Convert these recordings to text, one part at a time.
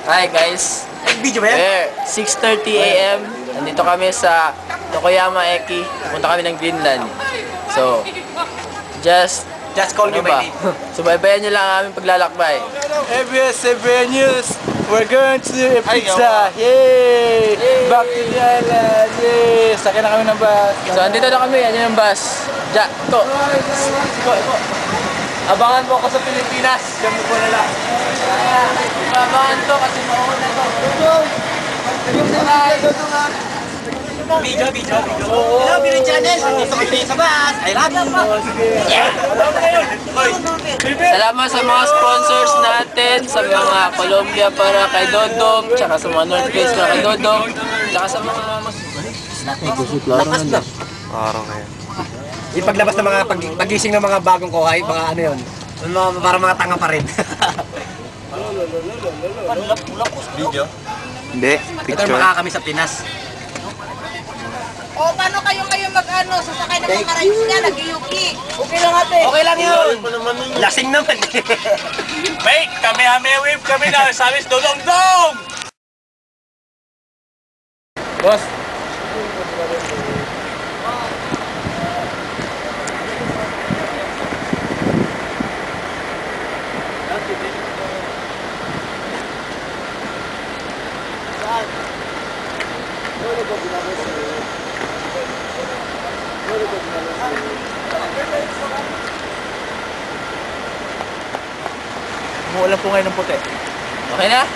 Hi guys. Video ba yan? 6:30 AM. Nandito kami sa Tokoyama Eki. Punta kami ng Greenland. So, just call me by name. subaybayan nyo lang ang aming paglalakbay. ABS News. We're going to a pizza. Yay! Back to the island. Yay! Sakay na kami ng bus. So, andito na kami. Yan yung bus. Ito. Abangan mo ako sa Pilipinas. Diyan mo po na lang. Abangan to kasi mauna to. Video. Hello, Pinoy Channel. Dito kami sa bus. I love you. Salamat sa mga sponsors natin, sa mga Colombia para kay Dodong, tsaka sa mga North Face para kay Dodong, tsaka sa mga Parang ngayon. Ipaglabas ng mga pagising ng mga bagong kuhay, mga ano yun. Para mga tanga pa rin. Video? Hindi, picture. Ito makakami sa Pinas. O, paano kayo mag-ano? Sasakay ng mga rides nga, nag-yuki. Okay lang ate. Okay lang yun. Lasing naman. Wait, wave kami na. Sabi sa Dodong! boss. Umuulan po ngayon ng puti. Okay na?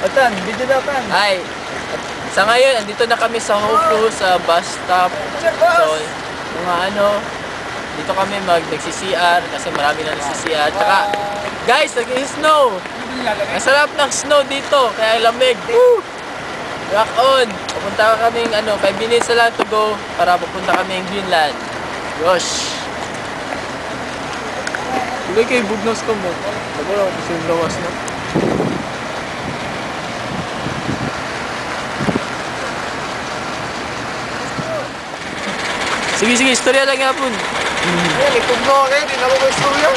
Atan, video daw kan. Hi. Sa ngayon, andito na kami sa Hofu sa bus stop. So, mga ano, dito kami nagsisiar kasi marami na nagsisiar. Tsaka, guys, nag-snow. Ang sarap ng snow dito, kaya lamig. Woo! Rock on! Pupunta kaming 5 minutes na lang to go para pupunta kaming Greenland. Gosh! Hindi kayo bugnos ko mo. Sabi lang, gusto yung lawas na. Sige, istorya lang nga po. Ay, likod mo okay, di na mo ko istorya.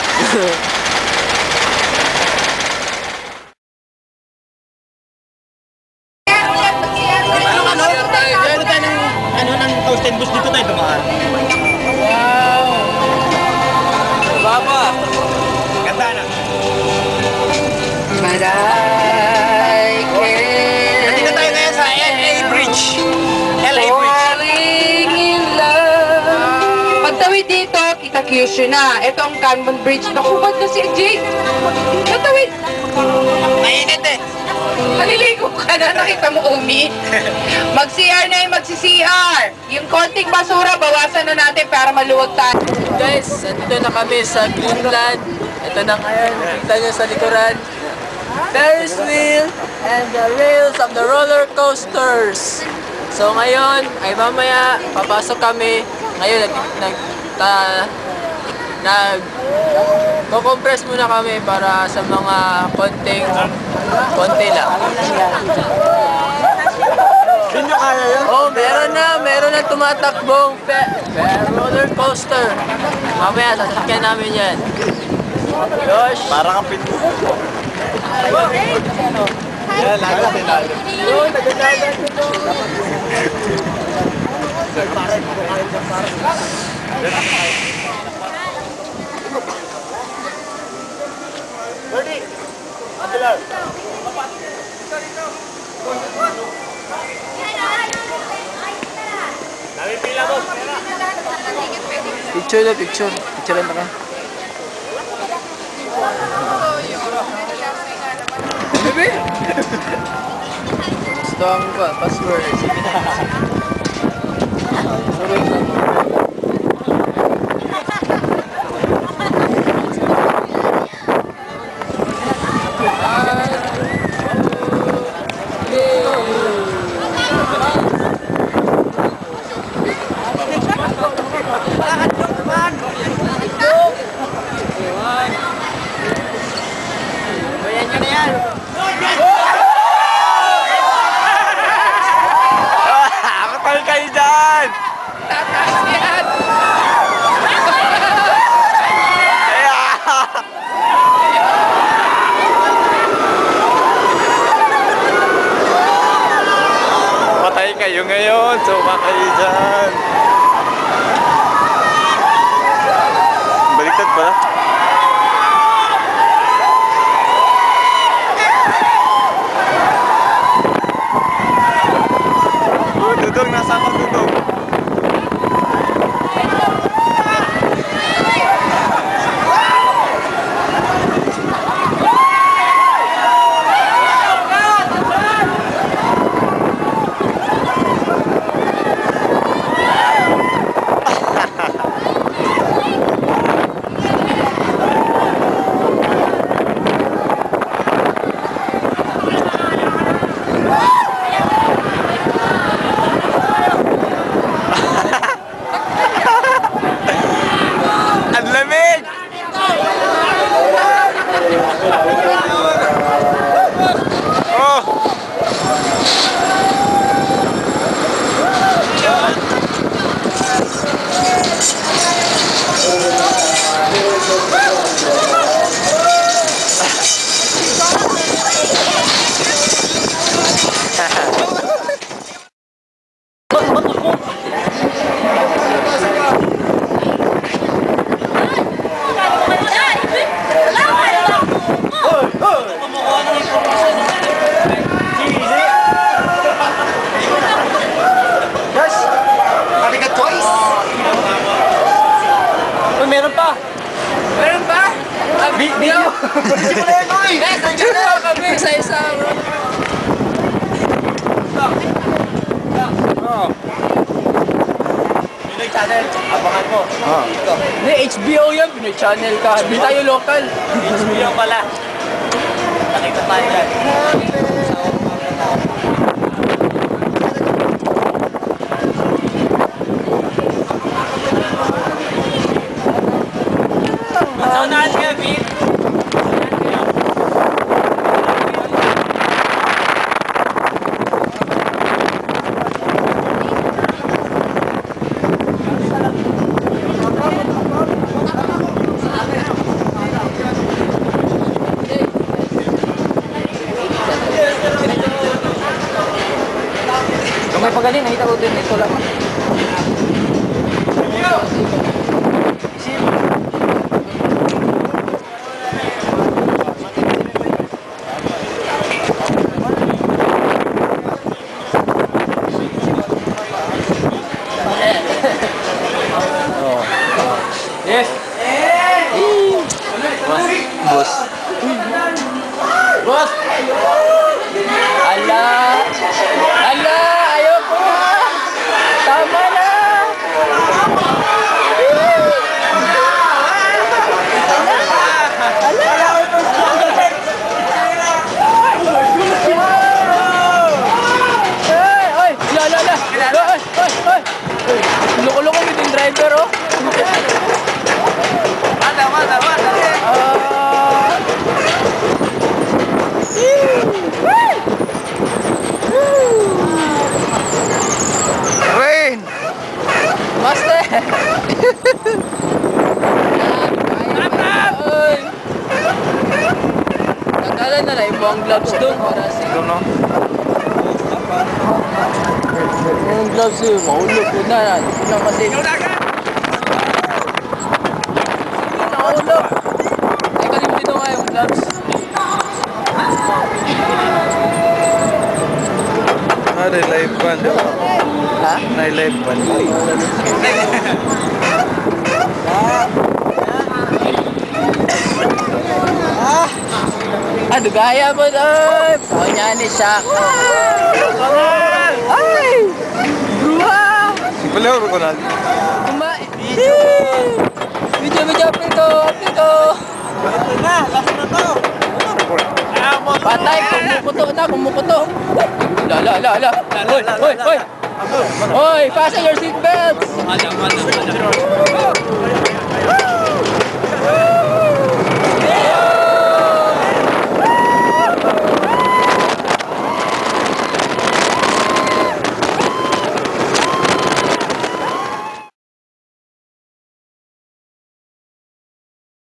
Ano ng toasted bus dito tayo dumaan? Wow! Baba! Ganda na. Nandito tayo ngayon sa LA Bridge. LA Bridge. Falling in love. Pagtawid dito, kita Kyushu na. Ito ang Kanban Bridge. Naku, ba't na si Jake? Pagtawid. Mainit eh. Maliligo ka na, nakita mo umi. Mag-CR na yung magsi-CR. Yung konting basura, bawasan na natin para maluwag tayo. Guys, nandito na kami sa Greenland. Ito na ngayon, nakita nyo sa likuran. Ferris wheel and the rails of the roller coasters. So ngayon, ay mamaya, papasok kami. Ngayon, compress muna kami para sa mga konti lang. Hindi nyo kaya yun? Oh, meron na tumatakbong roller coaster. Mamaya, sasakyan namin yan. Gosh! Para kang pitbull. Yan, lagat din lagat. Yun, nagadagan dito. Bernie! Abilar! Dami pila mo! Picture na, picture. Picture na ka. Bebe! Gusto ang password. Sorry lang. Kapal kayo dyan! Tayo ngayon, suma kayo dyan. Baliktad pala. Dudong, nasa ako Dudong. Meron pa! Meron ba? Video! Nagdala kami isa-isa. Pinoy channel, abangan mo. Hindi, HBO yan, Pinoy channel ka. Hindi tayo local. HBO pala. Nakita tayo yan. Saunahan ka, Vin. Kamay pagaling, nakita ko din ito lang. Yes. Boss. Boss. Ala. Ala, ayoko na. Tama na. Ay, la. Ay. Loko-loko yung driver, oh. Mata. Rain! Master! Nagkala na lang ibang gloves doon para sa... Ito no? Yung gloves yun, mahulog yun na. Ito kasi... Mahulog! Ay, kalimutin mo nga yung gloves. Live band. Ha? Live band. Dugaya mo doon! Pokoknya ni Shaq. Ay! Bruha! Palawar ko na. Kumain! Video, pito! Patay! Kumukuto! La! Hoy! Hoy! Fasten your seatbelts!